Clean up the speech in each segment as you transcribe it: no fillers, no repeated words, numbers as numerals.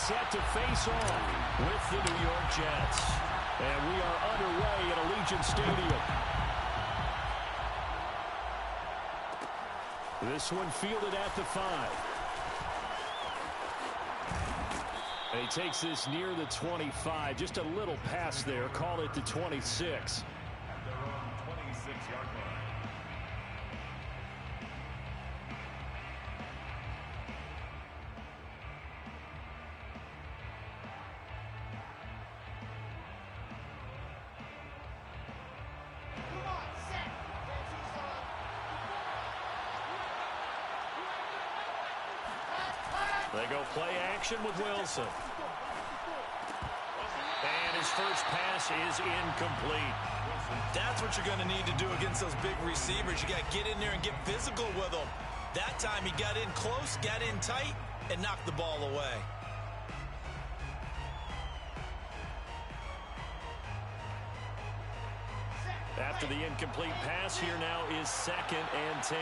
set to face off with the New York Jets. And we are underway at Allegiant Stadium. This one fielded at the 5. And he takes this near the 25. Just a little pass there. Call it the 26. At their own 26-yard line. They go play action with Wilson. And his first pass is incomplete. That's what you're going to need to do against those big receivers. You got to get in there and get physical with them. That time he got in close, got in tight, and knocked the ball away. After the incomplete pass, here now is 2nd and 10.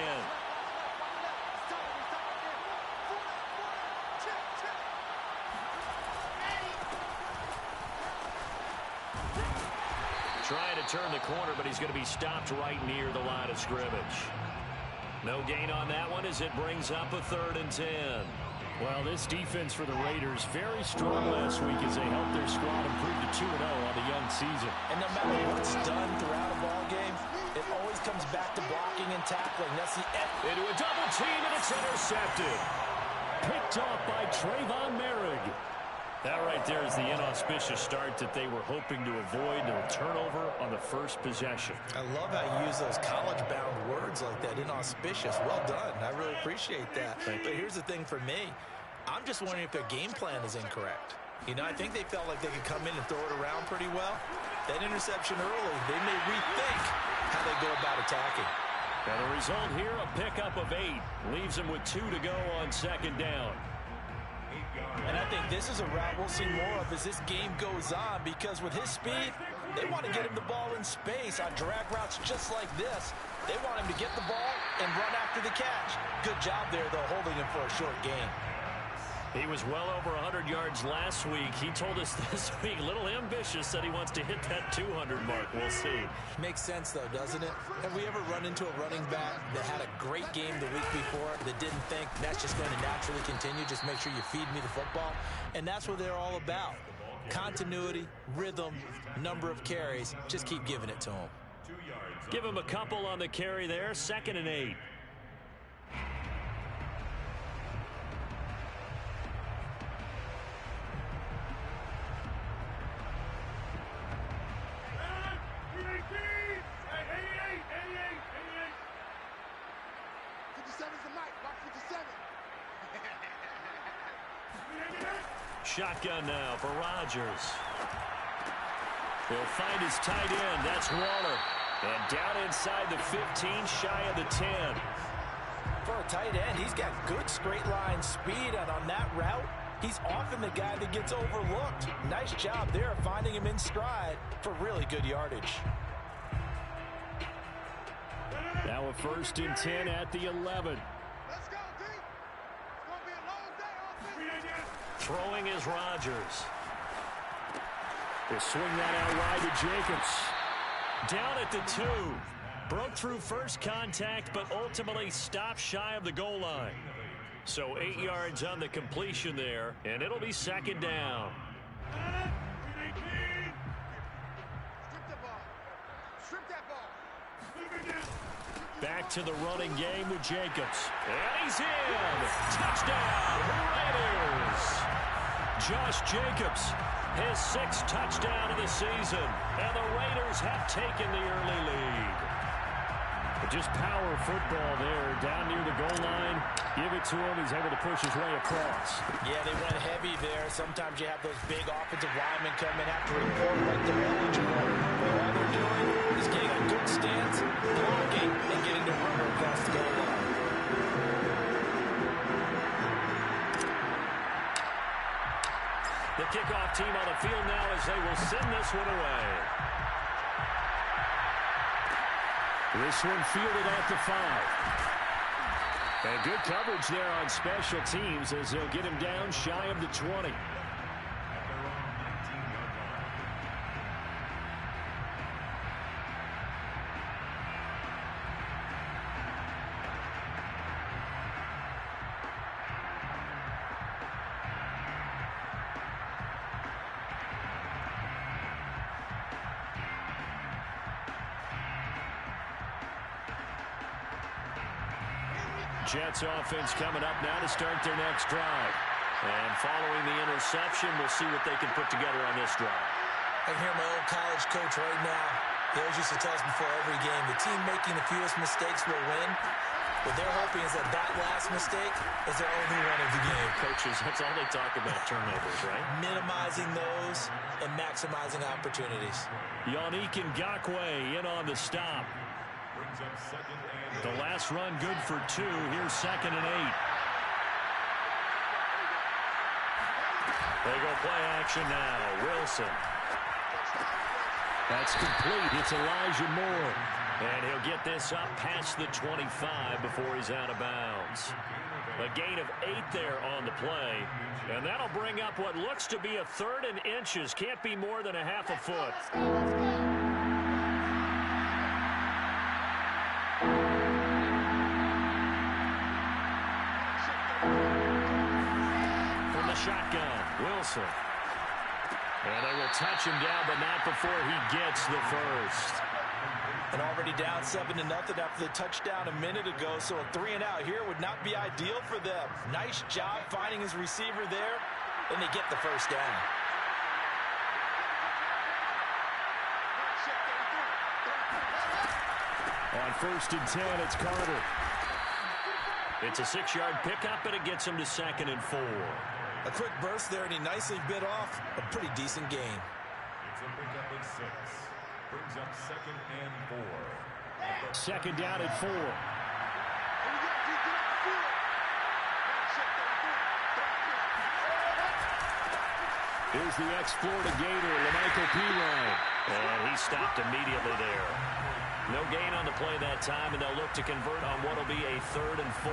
Trying to turn the corner, but he's going to be stopped right near the line of scrimmage. No gain on that one as it brings up a 3rd and 10. Well, this defense for the Raiders very strong last week as they helped their squad improve to 2-0 on the young season. And no matter what's done throughout a ball game, it always comes back to blocking and tackling. That's the into a double team, and it's intercepted. Picked off by Trayvon Merrick. That right there is the inauspicious start that they were hoping to avoid. A turnover on the first possession. I love how you use those college-bound words like that, inauspicious. Well done. I really appreciate that. But here's the thing for me. I'm just wondering if their game plan is incorrect. You know, I think they felt like they could come in and throw it around pretty well. That interception early, they may rethink how they go about attacking. And the result here, a pickup of 8. Leaves them with 2 to go on 2nd down. And I think this is a route we'll see more of as this game goes on, because with his speed, they want to get him the ball in space on drag routes just like this. They want him to get the ball and run after the catch. Good job there, though, holding him for a short gain. He was well over 100 yards last week. He told us this week, a little ambitious, that he wants to hit that 200 mark. We'll see. Makes sense, though, doesn't it? Have we ever run into a running back that had a great game the week before that didn't think that's just going to naturally continue? Just make sure you feed me the football. And that's what they're all about. Continuity, rhythm, number of carries. Just keep giving it to them. Give him a couple on the carry there. 2nd and 8. Shotgun now for Rodgers. He'll find his tight end. That's Waller. And down inside the 15, shy of the 10. For a tight end, he's got good straight line speed, and on that route, he's often the guy that gets overlooked. Nice job there of finding him in stride for really good yardage. Now a 1st and 10 at the 11. Throwing is Rodgers. They swing that out wide to Jacobs. Down at the 2. Broke through first contact, but ultimately stopped shy of the goal line. So 8 yards on the completion there, and it'll be 2nd down. Back to the running game with Jacobs. And he's in! Touchdown, Raiders! Josh Jacobs, his 6th touchdown of the season. And the Raiders have taken the early lead. But just power football there, down near the goal line. Give it to him. He's able to push his way across. Yeah, they went heavy there. Sometimes you have those big offensive linemen come in after a report like they're eligible. But all they're doing is getting a good stance, blocking, and getting the runner across the goal line. The kickoff team on the field now as they will send this one away. This one fielded at the 5. And good coverage there on special teams as they'll get him down shy of the 20. Jets offense coming up now to start their next drive. And following the interception, we'll see what they can put together on this drive. I can hear my old college coach right now. He always used to tell us before every game, the team making the fewest mistakes will win. What they're hoping is that last mistake is their only one of the game. Coaches, that's all they talk about, turnovers, right? Minimizing those and maximizing opportunities. Yannick Ngakoue in on the stop. The last run good for 2. Here's 2nd and 8. They go play action now. Wilson. That's complete. It's Elijah Moore. And he'll get this up past the 25 before he's out of bounds. A gain of 8 there on the play. And that'll bring up what looks to be a 3rd and inches. Can't be more than a half a foot. From the shotgun, Wilson. And they will touch him down, but not before he gets the first. And already down 7-0 after the touchdown a minute ago, so a 3-and-out here would not be ideal for them. Nice job finding his receiver there, and they get the first down. On 1st and 10, it's Carter. It's a 6-yard pickup, and it gets him to 2nd and 4. A quick burst there, and he nicely bit off a pretty decent gain. It's a pickup at 6. Brings up 2nd and 4. 2nd down at 4. Here's the ex-Florida Gator, Lamichael Pirine. And he stopped immediately there. No gain on the play that time, and they'll look to convert on what will be a 3rd and 4.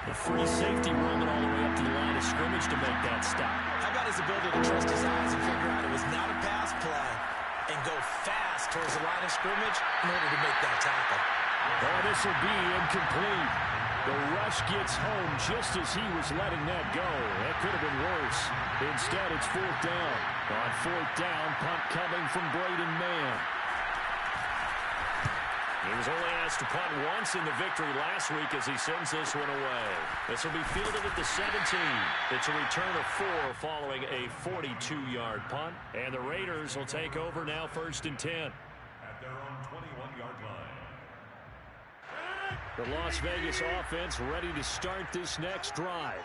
The free safety rolling all the way up to the line of scrimmage to make that stop. How about his ability to trust his eyes and figure out it was not a pass play and go fast towards the line of scrimmage in order to make that tackle? Oh, this will be incomplete. The rush gets home just as he was letting that go. That could have been worse. Instead, it's 4th down. On 4th down, punt coming from Braden Mann. He was only asked to punt once in the victory last week as he sends this one away. This will be fielded at the 17. It's a return of 4 following a 42-yard punt. And the Raiders will take over now 1st and 10. At their own 21-yard line. The Las Vegas offense ready to start this next drive.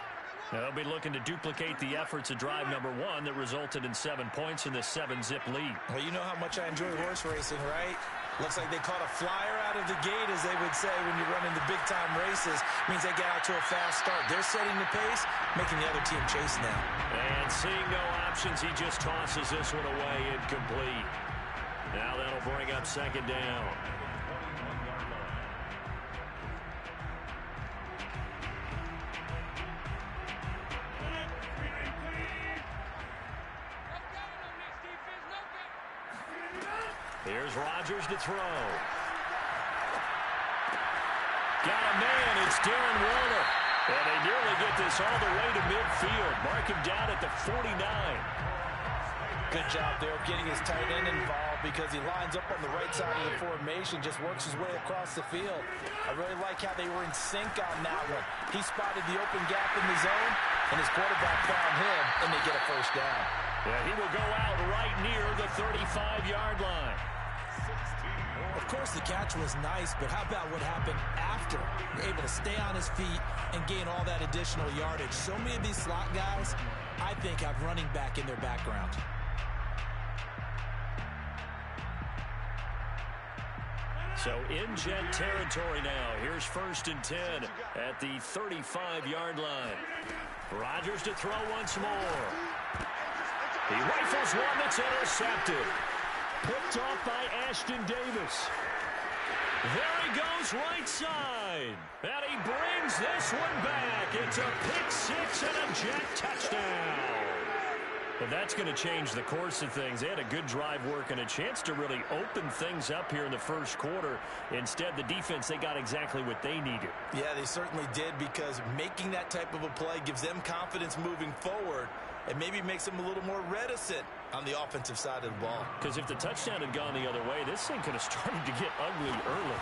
Now they'll be looking to duplicate the efforts of drive number 1 that resulted in 7 points in the 7-zip lead. Well, you know how much I enjoy horse racing, right? Looks like they caught a flyer out of the gate, as they would say when you're running the big-time races. Means they get out to a fast start. They're setting the pace, making the other team chase now. And seeing no options, he just tosses this one away incomplete. Now that'll bring up 2nd down. Here's Rodgers to throw. Got a man. It's Darren Waller. And they nearly get this all the way to midfield. Mark him down at the 49. Good job there of getting his tight end involved because he lines up on the right side of the formation, just works his way across the field. I really like how they were in sync on that one. He spotted the open gap in the zone, and his quarterback found him, and they get a first down. Yeah, he will go out right near the 35-yard line. Of course, the catch was nice, but how about what happened after? Able to stay on his feet and gain all that additional yardage. So many of these slot guys, I think, have running back in their background. So in Jet territory now. Here's 1st and 10 at the 35-yard line. Rodgers to throw once more. He rifles one that's intercepted. Picked off by Ashton Davis. There he goes right side. And he brings this one back. It's a pick 6 and a Jet touchdown. But that's going to change the course of things. They had a good drive work and a chance to really open things up here in the first quarter. Instead, the defense, they got exactly what they needed. Yeah, they certainly did, because making that type of a play gives them confidence moving forward and maybe makes them a little more reticent on the offensive side of the ball. Because if the touchdown had gone the other way, this thing could have started to get ugly early.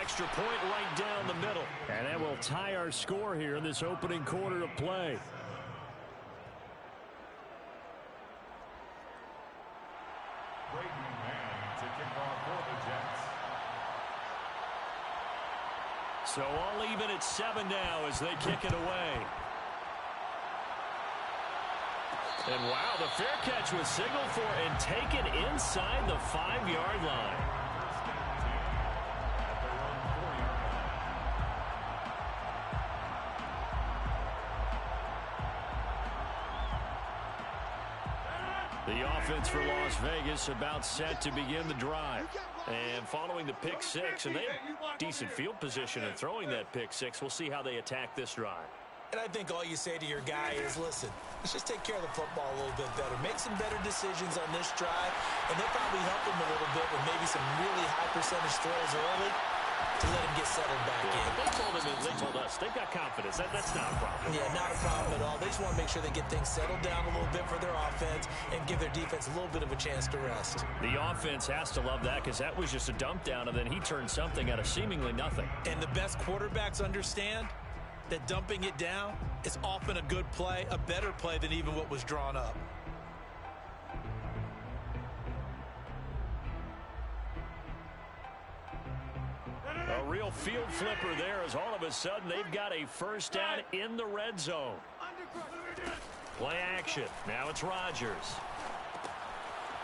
Extra point right down the middle. And that will tie our score here in this opening quarter of play. To kick off for the Jets. So all even at 7 now as they kick it away. And wow, the fair catch was signaled for and taken inside the 5-yard line. The offense for Las Vegas about set to begin the drive. And following the pick six, and they have decent field position in throwing that pick six. We'll see how they attack this drive. And I think all you say to your guy is, listen, let's just take care of the football a little bit better. Make some better decisions on this drive, and they'll probably help him a little bit with maybe some really high percentage throws early to let him get settled back in. They told us they've got confidence. That's not a problem. Yeah, not a problem at all. They just want to make sure they get things settled down a little bit for their offense and give their defense a little bit of a chance to rest. The offense has to love that because that was just a dump down, and then he turned something out of seemingly nothing. And the best quarterbacks understand that dumping it down is often a good play, a better play than even what was drawn up. A real field flipper there as all of a sudden they've got a first down in the red zone. Play action. Now it's Rodgers.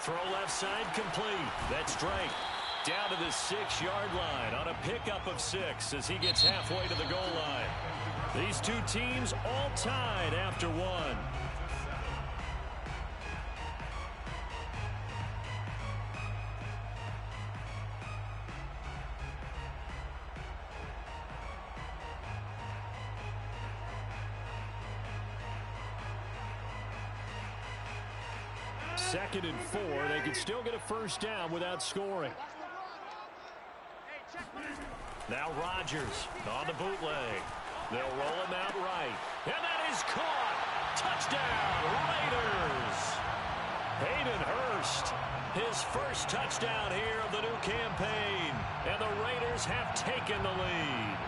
Throw left side complete. That's Drake. Down to the 6-yard line on a pickup of 6 as he gets halfway to the goal line. These two teams all tied after one. Second and 4. They could still get a first down without scoring. Now Rodgers on the bootleg. They'll roll him out right. And that is caught. Touchdown, Raiders. Hayden Hurst, his first touchdown here of the new campaign. And the Raiders have taken the lead.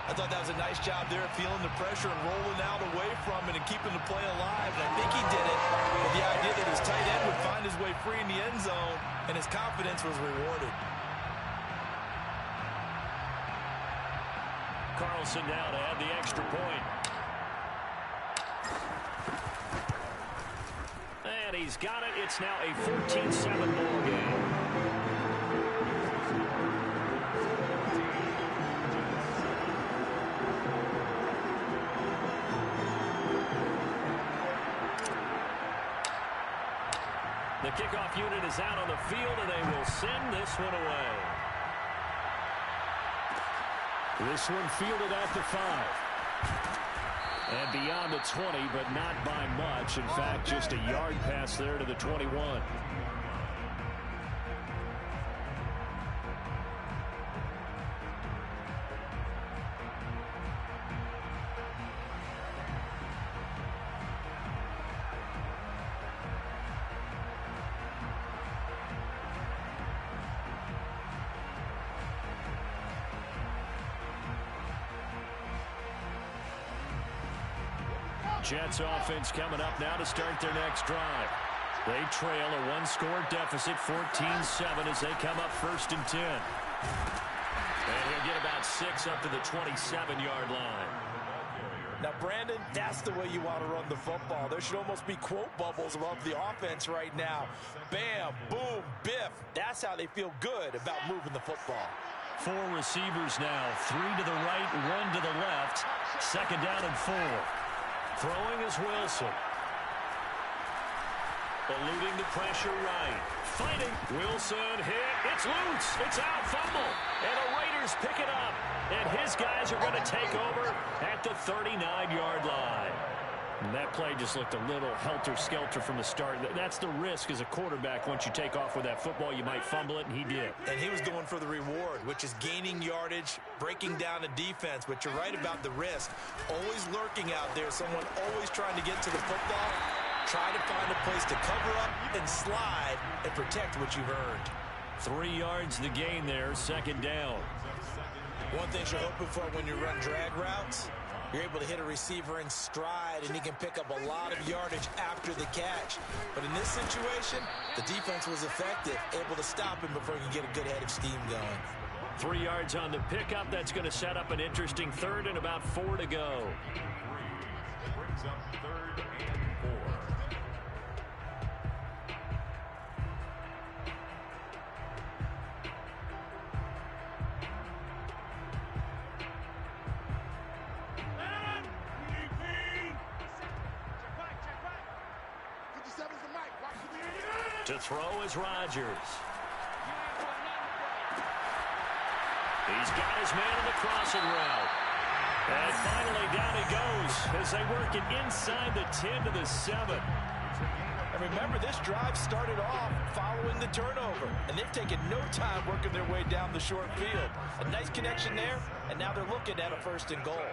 I thought that was a nice job there, feeling the pressure and rolling out away from it and keeping the play alive. And I think he did it with the idea that his tight end would find his way free in the end zone, and his confidence was rewarded. Carlson now to add the extra point. And he's got it. It's now a 14-7 ball game. The kickoff unit is out on the field, and they will send this one away. This one fielded at the 5. And beyond the 20, but not by much. In fact, just a yard pass there to the 21. Jets offense coming up now to start their next drive. They trail a one-score deficit, 14-7, as they come up 1st and 10. And he'll get about 6 up to the 27-yard line. Now, Brandon, that's the way you want to run the football. There should almost be quote bubbles above the offense right now. Bam, boom, biff. That's how they feel good about moving the football. 4 receivers now, 3 to the right, 1 to the left. 2nd down and 4. Throwing is Wilson. Eluding the pressure right. Fighting. Wilson hit. It's loose. It's out. Fumble. And the Raiders pick it up. And his guys are going to take over at the 39-yard line. And that play just looked a little helter-skelter from the start. That's the risk as a quarterback. Once you take off with that football, you might fumble it, and he did. And he was going for the reward, which is gaining yardage, breaking down a defense. But you're right about the risk. Always lurking out there, someone always trying to get to the football. Try to find a place to cover up and slide and protect what you've earned. 3 yards the gain there, second down. One thing you're hoping for when you run drag routes, you're able to hit a receiver in stride, and he can pick up a lot of yardage after the catch. But in this situation, the defense was effective, able to stop him before he can get a good head of steam going. 3 yards on the pickup. That's going to set up an interesting third and about 4 to go. Brings up third and 4. To throw is Rodgers. He's got his man in the crossing route. And finally down he goes as they work it inside the 10 to the 7. And remember, this drive started off following the turnover, and they've taken no time working their way down the short field. A nice connection there, and now they're looking at a 1st and goal.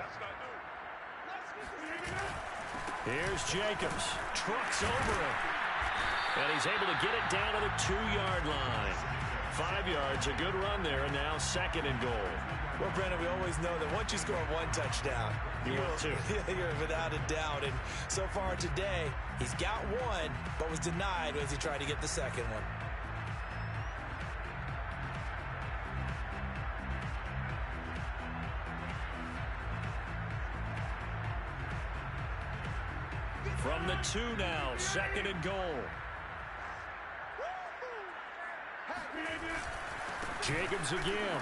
Here's Jacobs. Trucks over him. And he's able to get it down to the 2-yard line. 5 yards, a good run there, and now 2nd and goal. Well, Brennan, we always know that once you score 1 touchdown, you're without a doubt. And so far today, he's got 1, but was denied as he tried to get the 2nd one. From the 2 now, 2nd and goal. Jacobs again.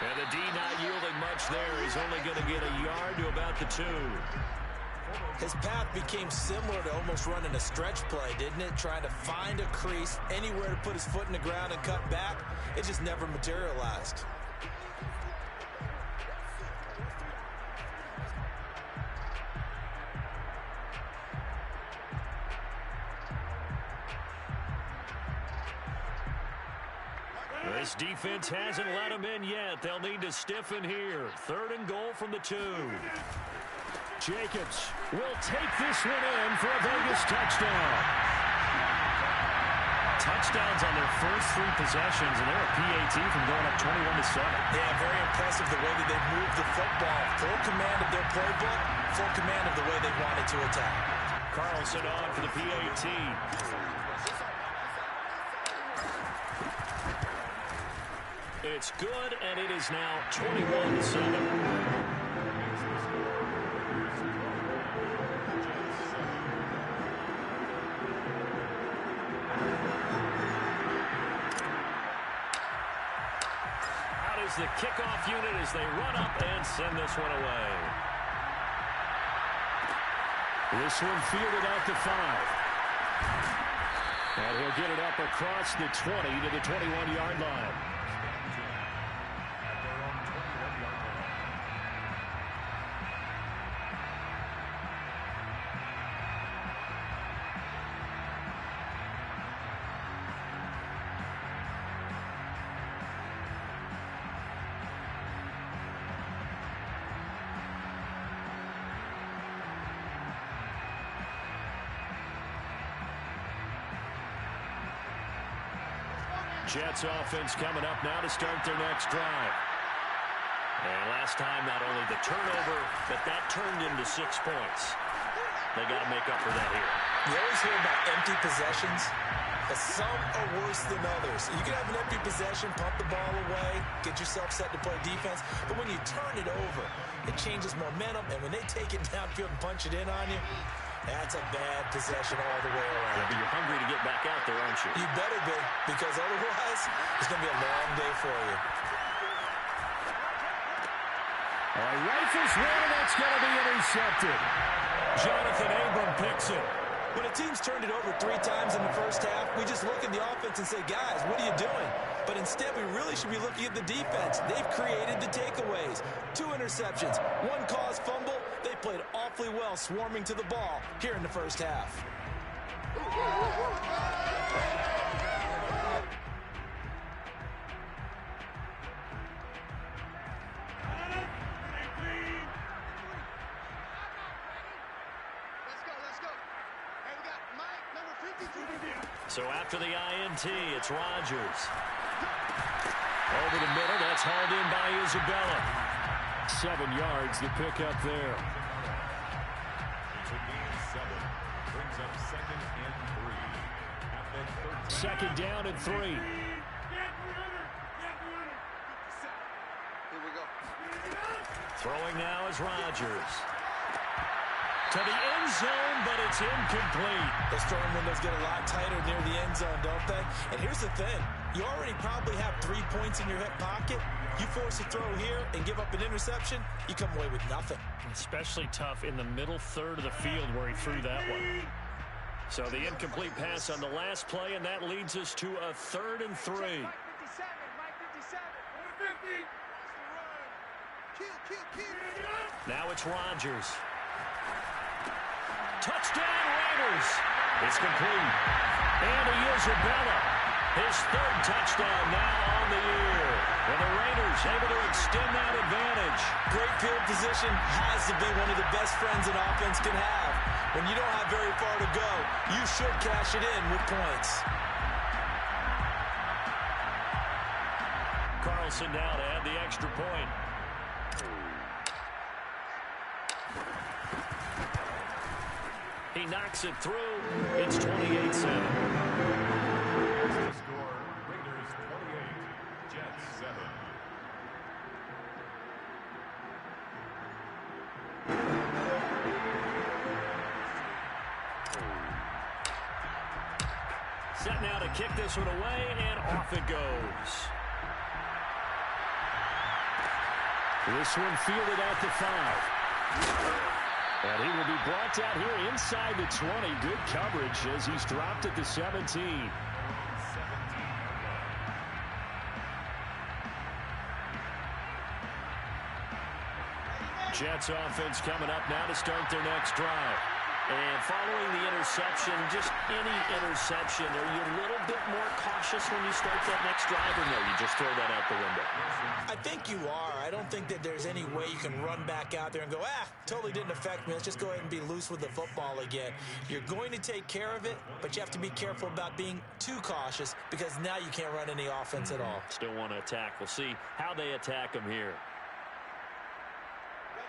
And the D not yielding much there. He's only going to get a yard to about the 2. His path became similar to almost running a stretch play, didn't it? Trying to find a crease, anywhere to put his foot in the ground and cut back. It just never materialized. This defense hasn't let him in yet. They'll need to stiffen here. 3rd and goal from the 2. Jacobs will take this one in for a Vegas touchdown. Touchdowns on their first 3 possessions, and they're a PAT from going up 21-7. Yeah, very impressive the way that they've moved the football. Full command of their playbook, full command of the way they wanted to attack. Carlson on for the PAT. It's good, and it is now 21-7. The kickoff unit as they run up and send this one away. This one fielded out to 5. And he'll get it up across the 20 to the 21-yard line. Jets offense coming up now to start their next drive. And last time, not only the turnover, but that turned into 6 points. They got to make up for that here. You always hear about empty possessions, but some are worse than others. You can have an empty possession, pump the ball away, get yourself set to play defense, but when you turn it over, it changes momentum, and when they take it downfield and punch it in on you, that's a bad possession all the way around. Yeah, but you're hungry to get back out there, aren't you? You better be, because otherwise, it's going to be a long day for you. Rifles one, and that's going to be intercepted. Jonathan Abram picks it. When a team's turned it over 3 times in the first half, we just look at the offense and say, guys, what are you doing? But instead, we really should be looking at the defense. They've created the takeaways. 2 interceptions, 1 caused fumble. They played awfully well swarming to the ball here in the first half. So after the INT, it's Rodgers. Over the middle, that's hauled in by Isabella. 7 yards to pick up there. It's a gain of 7. Brings up 2nd and 3. At that 13. Second down and 3. Here we go. Throwing now is Rodgers. To the end zone, but it's incomplete. Those throwing windows get a lot tighter near the end zone, don't they? And here's the thing. You already probably have 3 points in your hip pocket. You force a throw here and give up an interception, you come away with nothing. Especially tough in the middle third of the field where he threw that one. So the incomplete pass on the last play, and that leads us to a 3rd and 3. Mike 57. Now it's Rodgers. Touchdown, Raiders. It's complete. And Isabella, his 3rd touchdown now on the year. And the Raiders able to extend that advantage. Great field position has to be one of the best friends an offense can have. When you don't have very far to go, you should cash it in with points. Carlson now to add the extra point. He knocks it through. It's 28-7. The score, Raiders 28, Jets 7. Set now to kick this one away, and off it goes. This one fielded at the 5. And he will be brought down here inside the 20. Good coverage as he's dropped at the 17. Jets offense coming up now to start their next drive. And following the interception, just any interception, are you a little bit more cautious when you start that next drive, or no, you just throw that out the window? I think you are. I don't think that there's any way you can run back out there and go, totally didn't affect me. Let's just go ahead and be loose with the football again. You're going to take care of it, but you have to be careful about being too cautious because now you can't run any offense at all. Still want to attack. We'll see how they attack him here.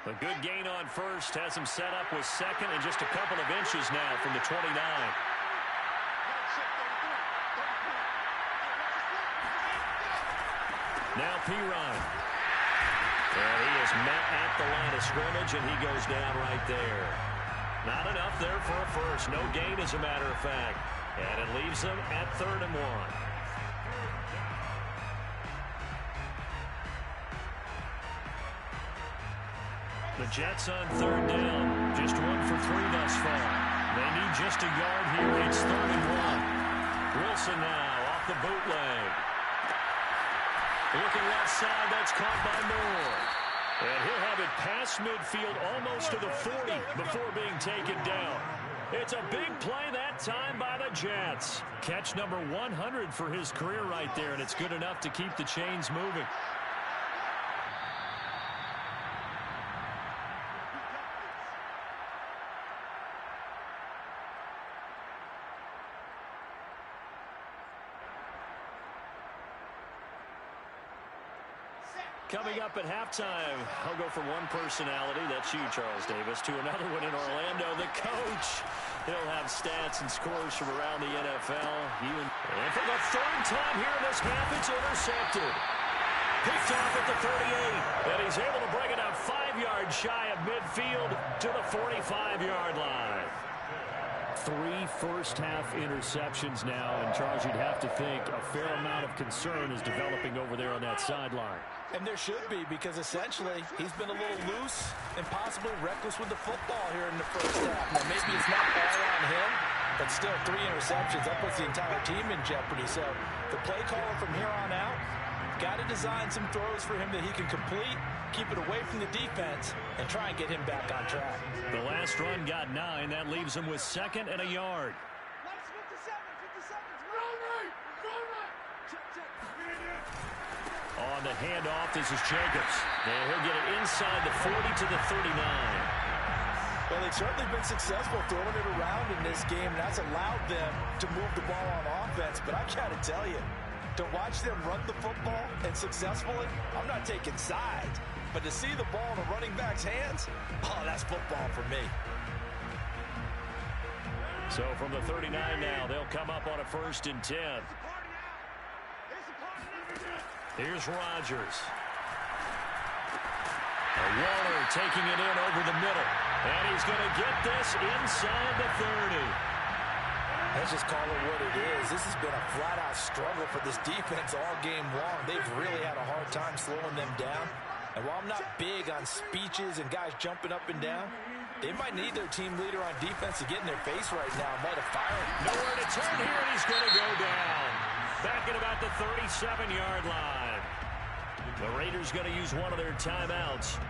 A good gain on first has him set up with 2nd and just a couple of inches now from the 29. Now Pirine. And he is met at the line of scrimmage, and he goes down right there. Not enough there for a first. No gain, as a matter of fact. And it leaves them at 3rd and 1. The Jets on 3rd down. Just 1 for 3 thus far. They need just a yard here. It's 3rd and 1. Wilson now off the bootleg. Looking left side. That's caught by Moore. And he'll have it past midfield almost to the 40 before being taken down. It's a big play that time by the Jets. Catch number 100 for his career right there, and it's good enough to keep the chains moving. Coming up at halftime, I'll go from one personality, that's you, Charles Davis, to another one in Orlando, the coach. He'll have stats and scores from around the NFL. And for the 3rd time here in this half, it's intercepted. Picked off at the 38, and he's able to bring it out 5 yards shy of midfield to the 45-yard line. 3 first-half interceptions now, and Charles, you'd have to think a fair amount of concern is developing over there on that sideline. And there should be, because essentially he's been a little loose and possibly reckless with the football here in the first half. Now, maybe it's not all on him, but still 3 interceptions. That puts the entire team in jeopardy. So the play caller from here on out got to design some throws for him that he can complete, keep it away from the defense, and try and get him back on track. The last run got 9. That leaves him with 2nd and a yard. On the handoff, this is Jacobs. And he'll get it inside the 40 to the 39. know, they've certainly been successful throwing it around in this game, and that's allowed them to move the ball on offense. But I got to tell you, to watch them run the football and successfully, I'm not taking sides. But to see the ball in a running back's hands, oh, that's football for me. So from the 39 now, they'll come up on a 1st and 10. Here's Rodgers. Waller taking it in over the middle. And he's going to get this inside the 30. Let's just call it what it is. This has been a flat-out struggle for this defense all game long. They've really had a hard time slowing them down. And while I'm not big on speeches and guys jumping up and down, they might need their team leader on defense to get in their face right now and light a fire. Nowhere to turn here, and he's going to go down. Back at about the 37-yard line. The Raiders going to use one of their timeouts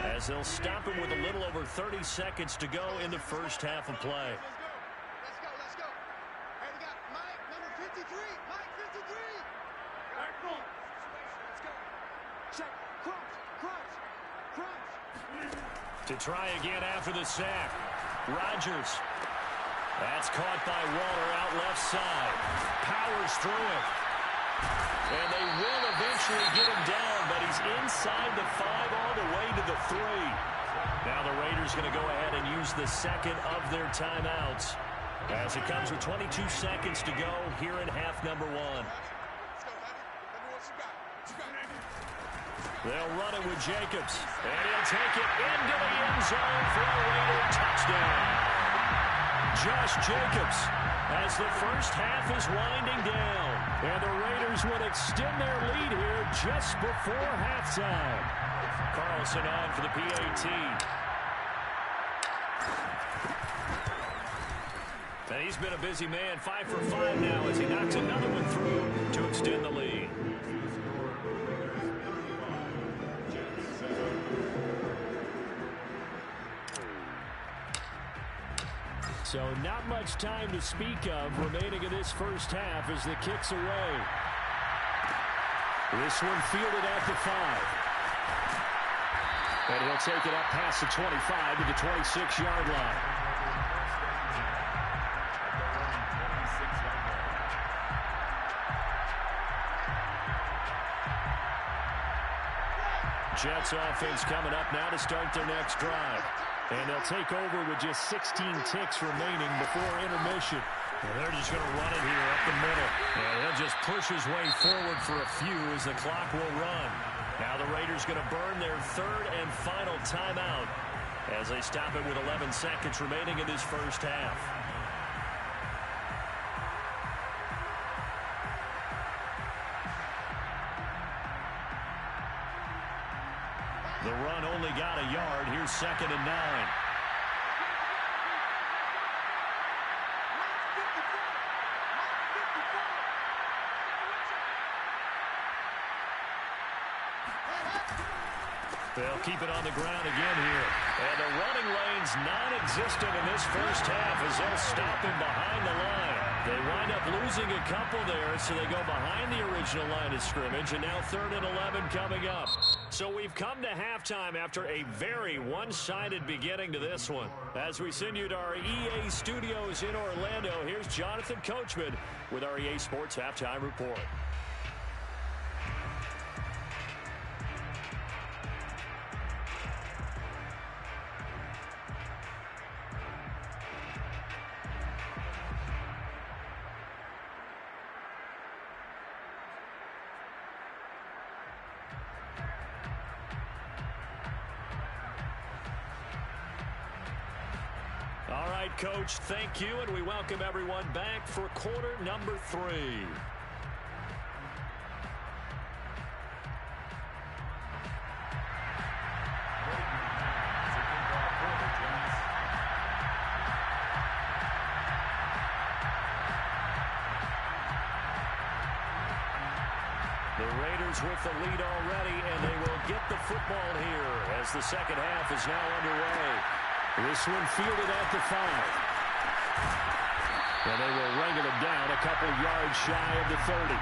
as they'll stop him with a little over 30 seconds to go in the first half of play. Let's go. Hey, we got Mike, number 53. Mike, 53. All right, boom. Let's go. Check. Crunch. To try again after the sack. Rodgers. That's caught by Waller out left side. Powers through it. And they will eventually get him down, but he's inside the 5 all the way to the 3. Now the Raiders going to go ahead and use the second of their timeouts as it comes with 22 seconds to go here in half number 1. They'll run it with Jacobs, and he'll take it into the end zone for a Raider touchdown. Josh Jacobs, as the first half is winding down, and the Raiders would extend their lead here just before halftime. Carlson on for the PAT. And he's been a busy man, 5 for 5 now as he knocks another one through to extend the lead. So not much time to speak of remaining in this first half as the kick's away. This one fielded at the 5. And he'll take it up past the 25 to the 26-yard line. Jets offense coming up now to start their next drive. And they'll take over with just 16 ticks remaining before intermission. And they're just going to run it here up the middle. And he'll just push his way forward for a few as the clock will run. Now the Raiders going to burn their 3rd and final timeout as they stop it with 11 seconds remaining in this first half. The run only got a yard. Here's 2nd and 9. They'll keep it on the ground again here. And the running lane's non-existent in this first half as they'll stop him behind the line. They wind up losing a couple there, so they go behind the original line of scrimmage, and now 3rd and 11 coming up. So we've come to halftime after a very one-sided beginning to this one. As we send you to our EA studios in Orlando, here's Jonathan Coachman with our EA Sports Halftime Report. All right, Coach, thank you, and we welcome everyone back for quarter number 3. The Raiders with the lead already, and they will get the football here as the second half is now underway. This one fielded at the 5. And they will wrangle it down a couple yards shy of the 30.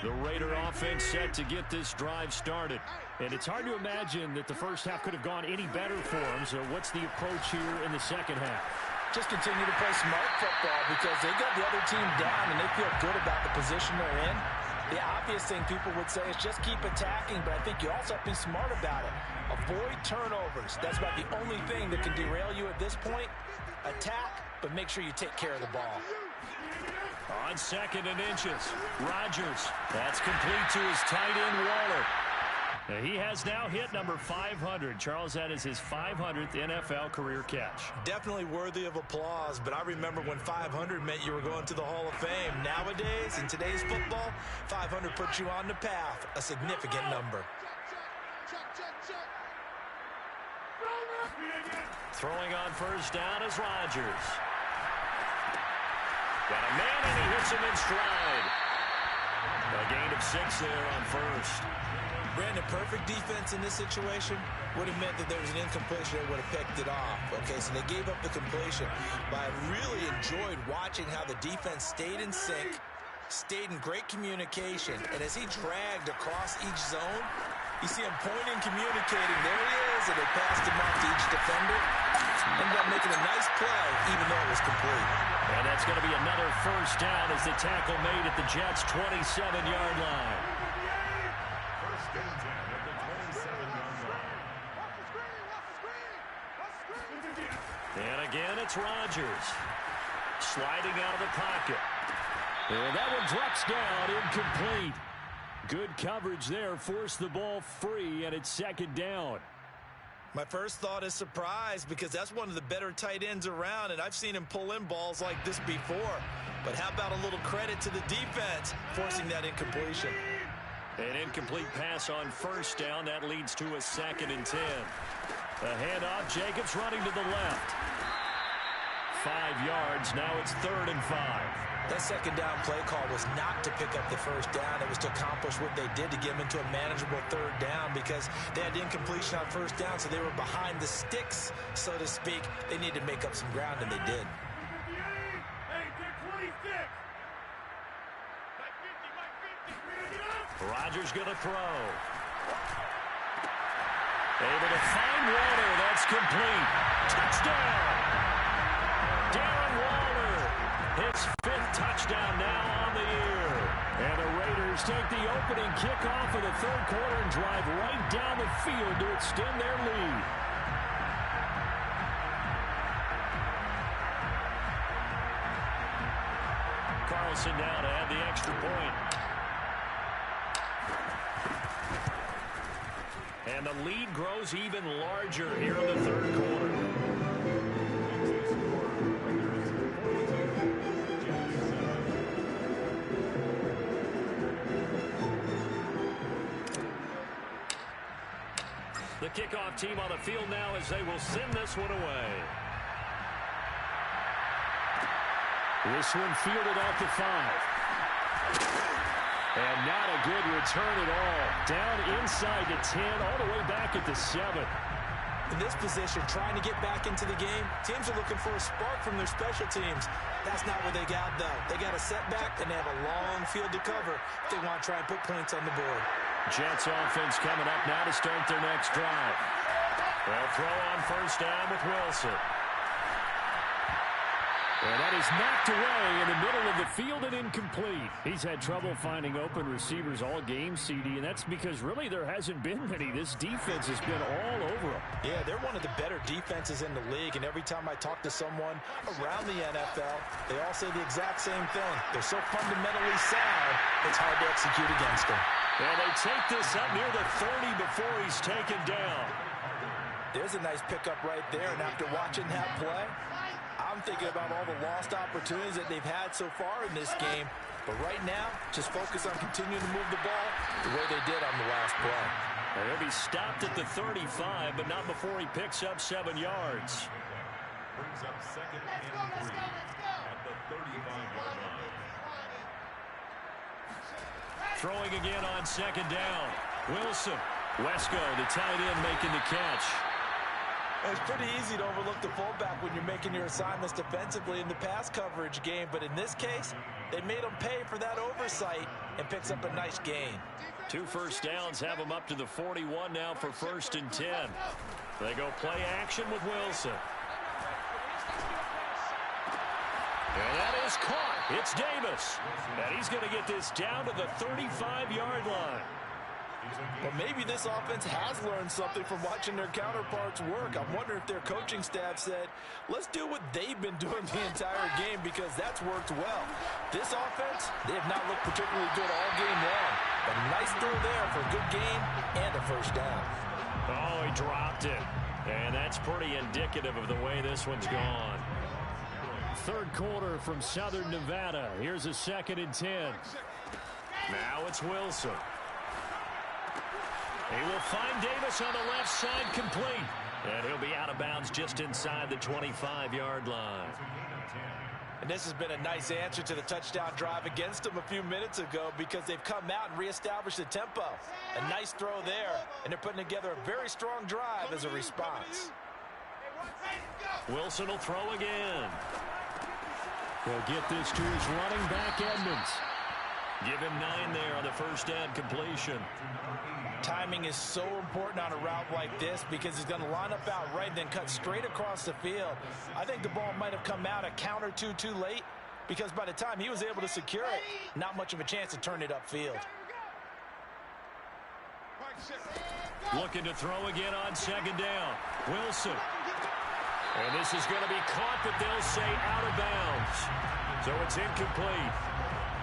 The Raider offense set to get this drive started. And it's hard to imagine that the first half could have gone any better for them. So what's the approach here in the second half? Just continue to play smart football because they got the other team down and they feel good about the position they're in. The obvious thing people would say is just keep attacking, but I think you also have to be smart about it. Avoid turnovers. That's about the only thing that can derail you at this point. Attack, but make sure you take care of the ball. On 2nd and inches, Rodgers. That's complete to his tight end, Waller. He has now hit number 500. Charles, that is his 500th NFL career catch. Definitely worthy of applause, but I remember when 500 meant you were going to the Hall of Fame. Nowadays, in today's football, 500 puts you on the path, a significant number. Throwing on first down is Rodgers. Got a man, and he hits him in stride. A gain of 6 there on first. Brandon, perfect defense in this situation would have meant that there was an incompletion that would have picked it off. Okay, so they gave up the completion. But I really enjoyed watching how the defense stayed in sync, stayed in great communication, and as he dragged across each zone, you see him pointing, communicating. There he is, and they passed him off to each defender. Ended up making a nice play, even though it was complete. And that's going to be another first down as the tackle made at the Jets' 27-yard line. And again, it's Rodgers. Sliding out of the pocket. And that one drops down, incomplete. Good coverage there, forced the ball free, and it's 2nd down. My first thought is surprise because that's one of the better tight ends around, and I've seen him pull in balls like this before. But how about a little credit to the defense forcing that incompletion? An incomplete pass on first down. That leads to a 2nd and 10. A handoff. Jacobs running to the left. 5 yards. Now it's 3rd and 5. That 2nd down play call was not to pick up the first down. It was to accomplish what they did to get them into a manageable 3rd down because they had incompletion on first down, so they were behind the sticks, so to speak. They needed to make up some ground, and they did. Rodgers going to throw. Able to find Waller. That's complete. Touchdown! Darren Waller. His 5th touchdown now on the year. And the Raiders take the opening kickoff of the 3rd quarter and drive right down the field to extend their lead. Carlson now to add the extra point. And the lead grows even larger here in the 3rd quarter. The kickoff team on the field now as they will send this one away. This one fielded out to 5. And not a good return at all. Down inside the 10, all the way back at the 7. In this position, trying to get back into the game, teams are looking for a spark from their special teams. That's not what they got, though. They got a setback, and they have a long field to cover if they want to try and put points on the board. Jets offense coming up now to start their next drive. They'll throw on first down with Wilson. And that is knocked away in the middle of the field and incomplete. He's had trouble finding open receivers all game, CD, and that's because really there hasn't been many. This defense has been all over them. Yeah, they're one of the better defenses in the league, and every time I talk to someone around the NFL, they all say the exact same thing. They're so fundamentally sound, it's hard to execute against them. And they take this up near the 30 before he's taken down. There's a nice pickup right there, and after watching that play, I'm thinking about all the lost opportunities that they've had so far in this game. But right now, just focus on continuing to move the ball the way they did on the last play. And he'll be stopped at the 35, but not before he picks up 7 yards. Brings up 2nd and 3 at the 35-yard line. Throwing again on 2nd down. Wilson. Wesco, the tight end, making the catch. It's pretty easy to overlook the fullback when you're making your assignments defensively in the pass coverage game, but in this case, they made him pay for that oversight and picks up a nice gain. 2 first downs have them up to the 41 now for 1st and 10. They go play action with Wilson. And that is caught. It's Davis. And he's going to get this down to the 35-yard line. Well, maybe this offense has learned something from watching their counterparts work. I'm wondering if their coaching staff said, let's do what they've been doing the entire game because that's worked well. This offense, they have not looked particularly good all game long. But nice throw there for a good gain and a first down. Oh, he dropped it. And that's pretty indicative of the way this one's gone. 3rd quarter from Southern Nevada. Here's a 2nd and 10. Now it's Wilson. He will find Davis on the left side complete. And he'll be out of bounds just inside the 25-yard line. And this has been a nice answer to the touchdown drive against them a few minutes ago because they've come out and reestablished the tempo. A nice throw there, and they're putting together a very strong drive as a response. Wilson will throw again. He'll get this to his running back, Edmonds. Give him 9 there on the first down completion. Timing is so important on a route like this because he's going to line up out right and then cut straight across the field. I think the ball might have come out a count or two too late because by the time he was able to secure it, not much of a chance to turn it upfield. Looking to throw again on 2nd down. Wilson. And this is going to be caught, but they'll say out of bounds. So it's incomplete.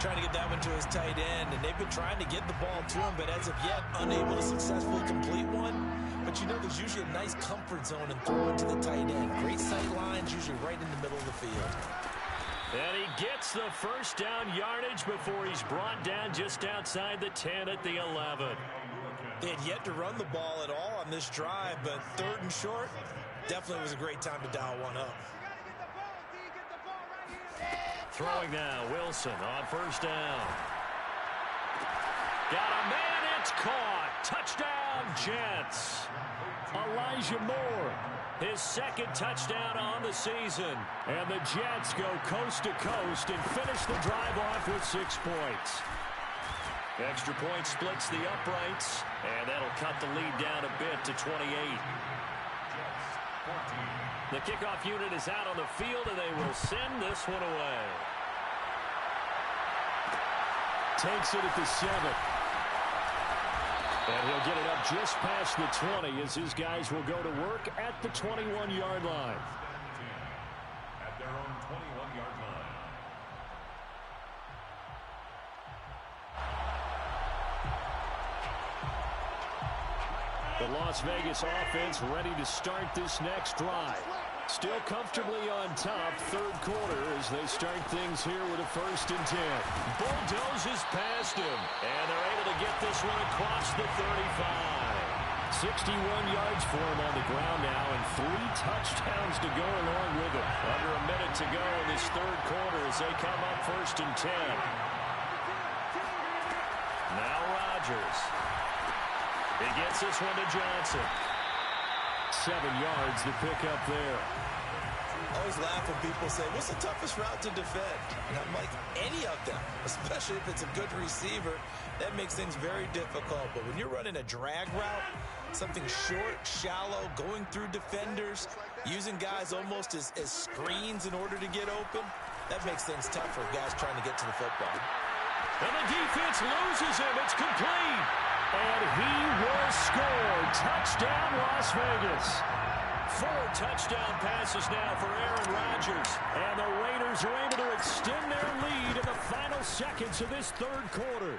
Trying to get that one to his tight end, and they've been trying to get the ball to him, but as of yet, unable to successfully complete one. But you know, there's usually a nice comfort zone in throwing to the tight end. Great sight lines, usually right in the middle of the field. And he gets the first down yardage before he's brought down just outside the 10 at the 11. They had yet to run the ball at all on this drive, but 3rd and short, definitely was a great time to dial one up. Throwing now, Wilson on first down. Got a man, it's caught. Touchdown, Jets. Elijah Moore, his 2nd touchdown on the season. And the Jets go coast to coast and finish the drive off with 6 points. Extra point splits the uprights, and that'll cut the lead down a bit to 28. The kickoff unit is out on the field, and they will send this one away. Takes it at the 7. And he'll get it up just past the 20 as his guys will go to work at the 21-yard line. At their own 21-yard line. The Las Vegas offense ready to start this next drive. Still comfortably on top, 3rd quarter as they start things here with a 1st and 10. Bulldozes past him, and they're able to get this one across the 35. 61 yards for him on the ground now, and 3 touchdowns to go along with it. Under a minute to go in this 3rd quarter as they come up 1st and 10. Now Rodgers. He gets this one to Johnson. 7 yards to pick up there. I always laugh when people say, what's the toughest route to defend? And I'm like, any of them, especially if it's a good receiver. That makes things very difficult. But when you're running a drag route, something short, shallow, going through defenders, using guys almost as screens in order to get open, that makes things tough for guys trying to get to the football. And the defense loses him. It's complete. And he will score. Touchdown, Las Vegas. 4 touchdown passes now for Aaron Rodgers. And the Raiders are able to extend their lead in the final seconds of this 3rd quarter.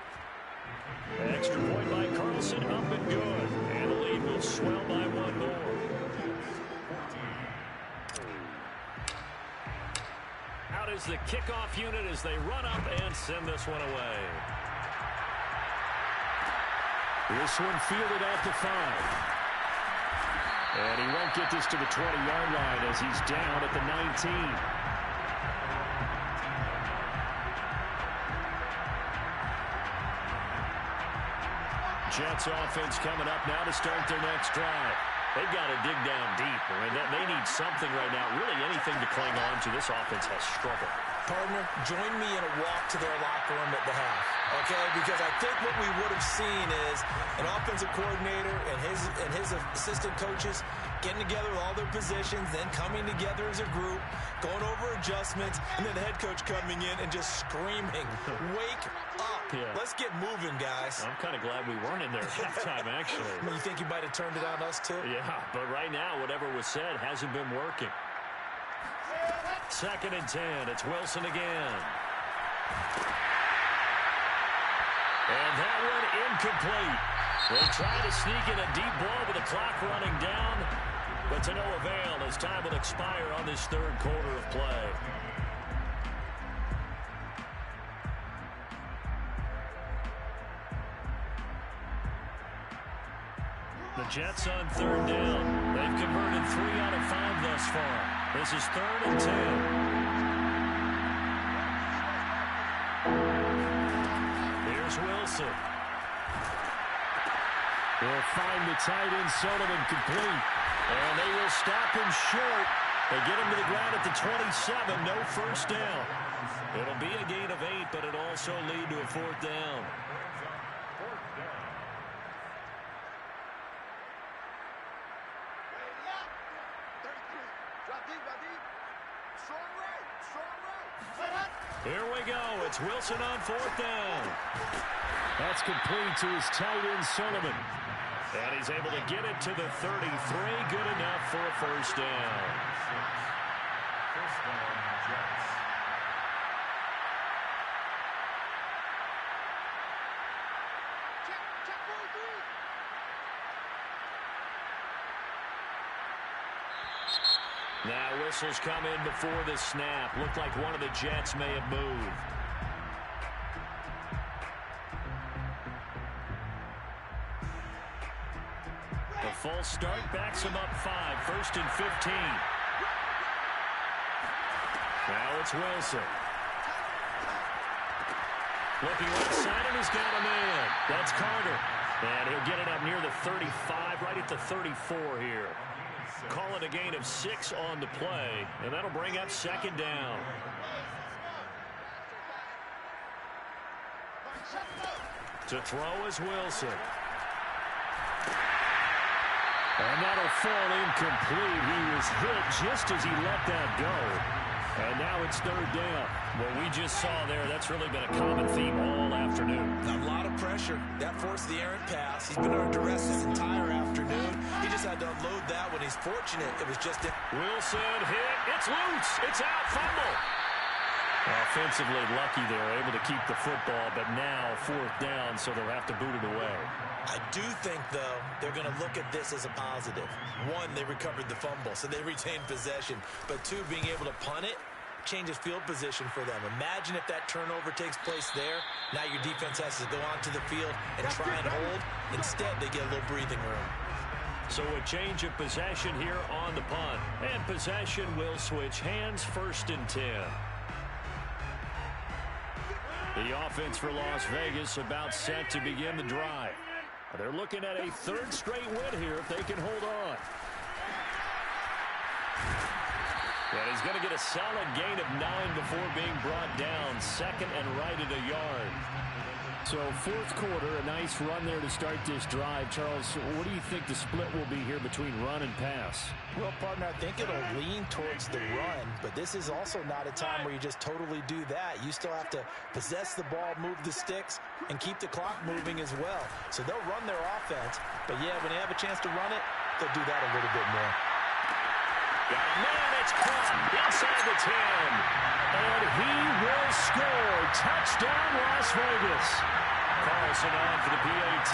Extra point by Carlson, up and good. And the lead will swell by 1 more. Out is the kickoff unit as they run up and send this one away. This one fielded at the 5. And he won't get this to the 20-yard line as he's down at the 19. Jets offense coming up now to start their next drive. They've got to dig down deep. I mean, they need something right now. Really anything to cling on to. This offense has struggled. Partner, join me in a walk to their locker room at the half, okay? Because I think what we would have seen is an offensive coordinator and his assistant coaches getting together with all their positions, then coming together as a group, going over adjustments, and then the head coach coming in and just screaming, wake up. Yeah. Let's get moving, guys. I'm kind of glad we weren't in there at halftime, actually. You think you might have turned it on us, too? Yeah, but right now, whatever was said hasn't been working. 2nd and 10. It's Wilson again. And that one incomplete. They try to sneak in a deep ball with the clock running down, but to no avail as time will expire on this 3rd quarter of play. The Jets on 3rd down. They've converted 3 out of 5 thus far. This is 3rd and 10. Here's Wilson. They'll find the tight end Sullivan complete. And they will stop him short. They get him to the ground at the 27. No first down. It'll be a gain of 8, but it'll also lead to a 4th down. Here we go. It's Wilson on 4th down. That's complete to his tight end, Sullivan. And he's able to get it to the 33. Good enough for a first down. Jets. Now whistles come in before the snap. Looked like one of the Jets may have moved. The false start backs him up 5. 1st and 15. Now it's Wilson. Looking right side, and he's got a man. That's Carter. And he'll get it up near the 35, right at the 34 here. Call it a gain of 6 on the play, and that'll bring up 2nd down. To throw is Wilson. And that'll fall incomplete. He was hit just as he let that go. And now it's 3rd down. What we just saw there, that's really been a common theme all afternoon. A lot of pressure. That forced the errant pass. He's been under duress this entire afternoon. He just had to unload that when he's fortunate. It was just Wilson hit. It's loose. It's out. Fumble. Offensively lucky they're able to keep the football, but now 4th down, so they'll have to boot it away. I do think, though, they're going to look at this as a positive. 1, they recovered the fumble, so they retained possession. But 2, being able to punt it changes field position for them. Imagine if that turnover takes place there. Now your defense has to go onto the field and try and hold. Instead, they get a little breathing room. So a change of possession here on the punt. And possession will switch hands. 1st and 10. The offense for Las Vegas about set to begin the drive. They're looking at a 3rd straight win here if they can hold on. And he's going to get a solid gain of 9 before being brought down. 2nd and right at a yard. So 4th quarter, a nice run there to start this drive. Charles, what do you think the split will be here between run and pass? Well, partner, I think it'll lean towards the run, but this is also not a time where you just totally do that. You still have to possess the ball, move the sticks, and keep the clock moving as well. So they'll run their offense, but yeah, when they have a chance to run it, they'll do that a little bit more. Got a man, it's caught inside the 10. And he will score. Touchdown, Las Vegas. Carlson on for the PAT.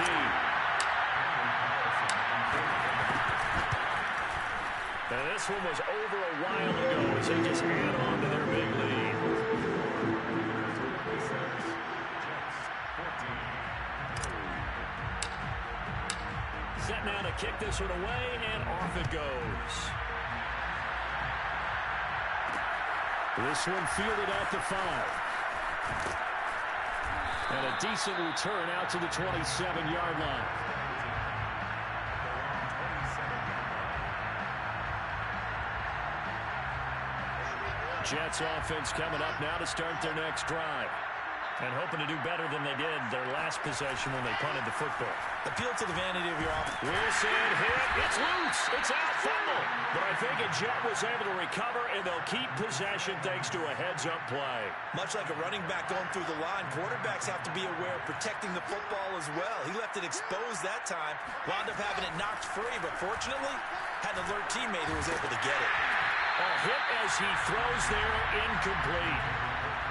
Now this one was over a while ago as they just add on to their big lead. Set now to kick this one away, and off it goes. This one fielded at the 5. And a decent return out to the 27-yard line. Jets offense coming up now to start their next drive. And hoping to do better than they did their last possession when they punted the football. Appeal to the vanity of your offense. Wilson hit. It's loose. It's out. Fumble. But I think a Jet was able to recover, and they'll keep possession thanks to a heads-up play. Much like a running back going through the line, quarterbacks have to be aware of protecting the football as well. He left it exposed that time, wound up having it knocked free, but fortunately had an alert teammate who was able to get it. A hit as he throws there, incomplete.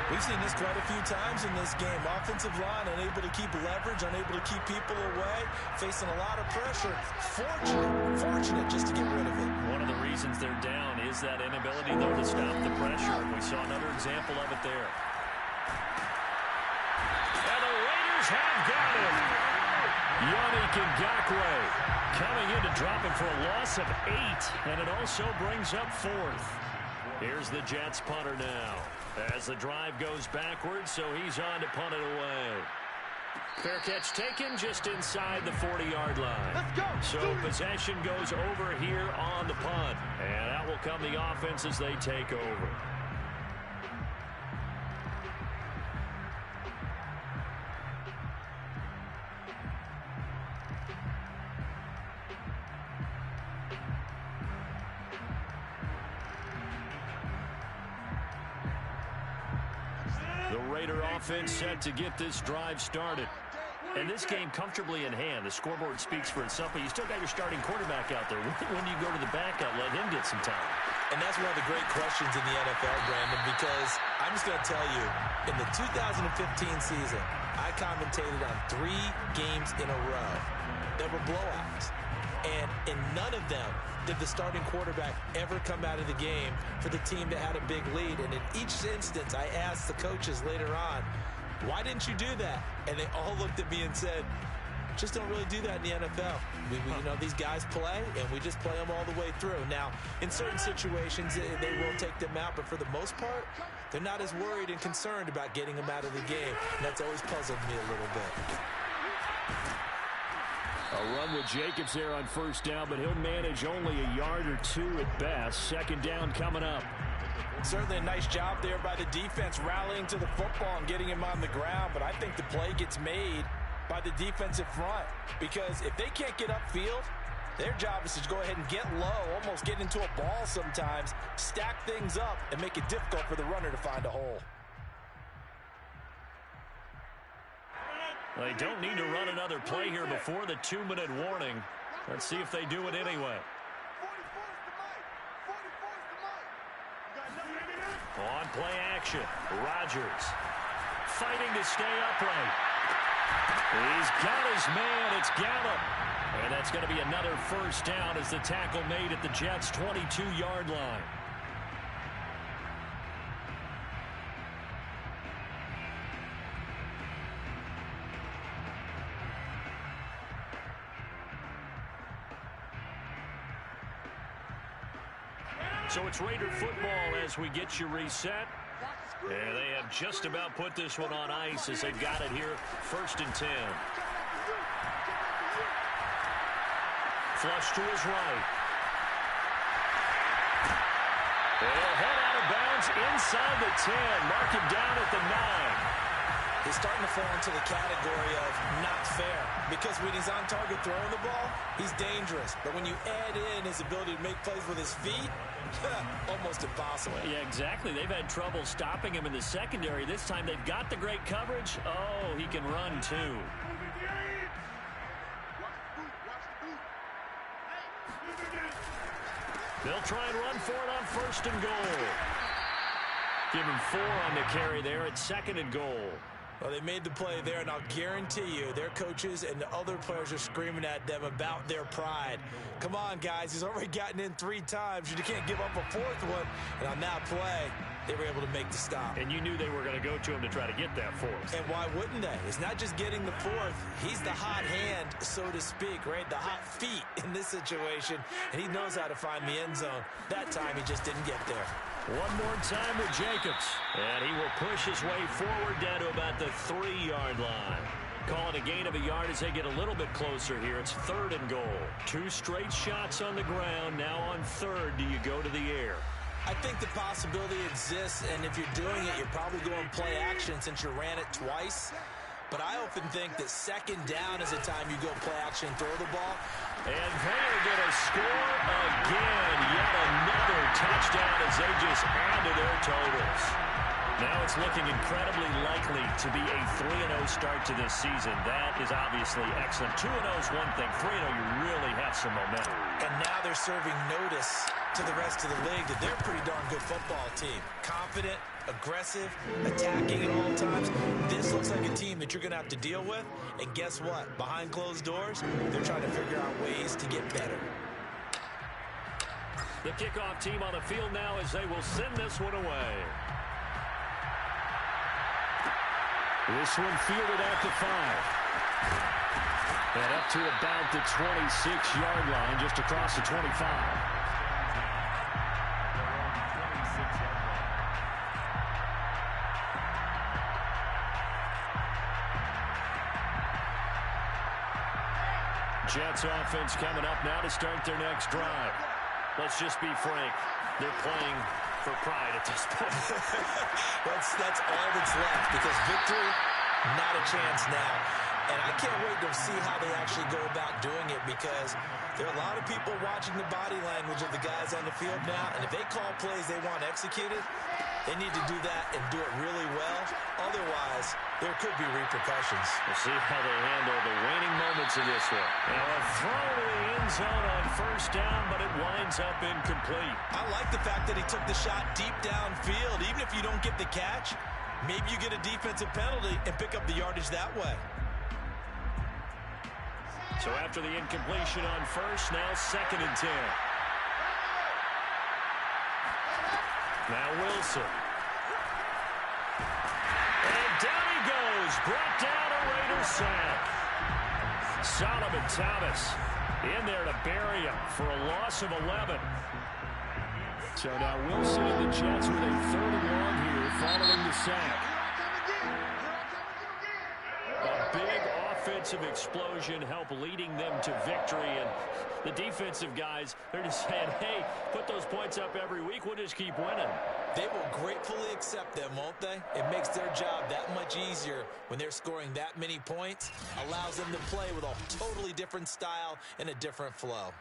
We've seen this quite a few times in this game. Offensive line unable to keep leverage, unable to keep people away, facing a lot of pressure. Fortunate just to get rid of it. One of the reasons they're down is that inability, though, to stop the pressure. We saw another example of it there. And the Raiders have got him. Nfgl coming in to drop him for a loss of 8, and it also brings up 4th. Here's the Jets punter now. As the drive goes backwards, so he's on to punt it away. Fair catch taken just inside the 40-yard line. Let's go. So possession goes over here on the punt. And out will come the offense as they take over. The Raider offense set to get this drive started. And this game comfortably in hand. The scoreboard speaks for itself, but you still got your starting quarterback out there. When do you go to the backup, let him get some time? And that's one of the great questions in the NFL, Brandon, because I'm just going to tell you, in the 2015 season, I commentated on 3 games in a row that were blowouts. And in none of them did the starting quarterback ever come out of the game for the team that had a big lead. And in each instance, I asked the coaches later on, why didn't you do that? And they all looked at me and said, just don't really do that in the NFL. You know, these guys play, and we just play them all the way through. Now, in certain situations, they will take them out, but for the most part, they're not as worried and concerned about getting them out of the game. And that's always puzzled me a little bit. A run with Jacobs there on first down, but he'll manage only a yard or 2 at best. Second down coming up. Certainly a nice job there by the defense rallying to the football and getting him on the ground, but I think the play gets made by the defensive front, because if they can't get upfield, their job is to go ahead and get low, almost get into a ball sometimes, stack things up, and make it difficult for the runner to find a hole. They don't need to run another play here before the 2-minute warning. Let's see if they do it anyway. On play action, Rodgers fighting to stay upright. He's got his man. It's Gallup. And that's going to be another first down as the tackle made at the Jets' 22-yard line. So it's Raider football as we get you reset. And they have just about put this one on ice as they've got it here, 1st and 10. Flush to his right. They'll head out of bounds inside the 10. Mark him down at the 9. He's starting to fall into the category of not fair, because when he's on target throwing the ball, he's dangerous. But when you add in his ability to make plays with his feet, almost impossible. Yeah, exactly. They've had trouble stopping him in the secondary. This time they've got the great coverage. Oh, he can run too. They'll try and run for it on 1st and goal. Give him 4 on the carry there at 2nd and goal. Well, they made the play there, and I'll guarantee you their coaches and the other players are screaming at them about their pride. Come on, guys. He's already gotten in 3 times. You can't give up a 4th one. And on that play, they were able to make the stop. And you knew they were going to go to him to try to get that 4th. And why wouldn't they? It's not just getting the 4th. He's the hot hand, so to speak, right? The hot feet in this situation. And he knows how to find the end zone. That time, he just didn't get there. One more time with Jacobs. And he will push his way forward down to about the 3-yard line. Call it a gain of a yard as they get a little bit closer here. It's 3rd and goal. 2 straight shots on the ground. Now on 3rd, do you go to the air? I think the possibility exists, and if you're doing it, you're probably going play action since you ran it twice. But I often think that second down is the time you go play action and throw the ball. And they are going to score again. Yet another touchdown as they just add to their totals. Now it's looking incredibly likely to be a 3-0 start to this season. That is obviously excellent. 2-0 is one thing. 3-0, you really have some momentum. And now they're serving notice to the rest of the league that they're a pretty darn good football team. Confident, aggressive, attacking at all times. This looks like a team that you're going to have to deal with. And guess what? Behind closed doors, they're trying to figure out ways to get better. The kickoff team on the field now as they will send this one away. This one fielded at the 5. And up to about the 26-yard line, just across the 25. Jets offense coming up now to start their next drive. Let's just be frank. They're playing for pride at this point. That's all that's left, because victory, not a chance now. And I can't wait to see how they actually go about doing it, because there are a lot of people watching the body language of the guys on the field now, and if they call plays they want executed, they need to do that and do it really well. Otherwise, there could be repercussions. We'll see how they handle the waning moments of this one. Now a throw to the end zone on first down, but it winds up incomplete. I like the fact that he took the shot deep downfield. Even if you don't get the catch, maybe you get a defensive penalty and pick up the yardage that way. So after the incompletion on first, now 2nd and 10. Now Wilson. And down he goes. Brought down a Raiders sack. Solomon Thomas in there to bury him for a loss of 11. So now Wilson and the Jets with a 3rd and long here following the sack. A big offensive explosion helped leading them to victory, and the defensive guys, they're just saying, hey, put those points up every week, we'll just keep winning. They will gratefully accept them, won't they? It makes their job that much easier when they're scoring that many points, allows them to play with a totally different style and a different flow.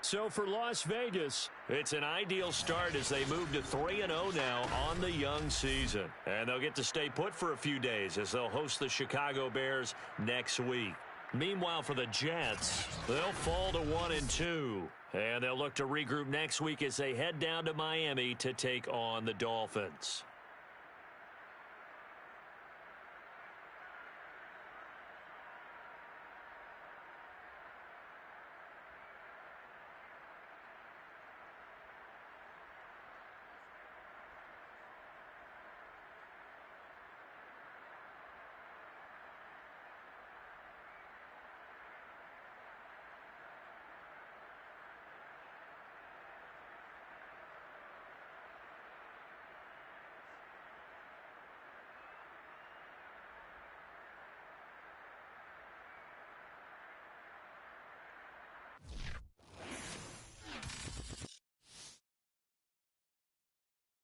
So for Las Vegas, it's an ideal start as they move to 3-0 now on the young season. And they'll get to stay put for a few days as they'll host the Chicago Bears next week. Meanwhile, for the Jets, they'll fall to 1-2. And they'll look to regroup next week as they head down to Miami to take on the Dolphins.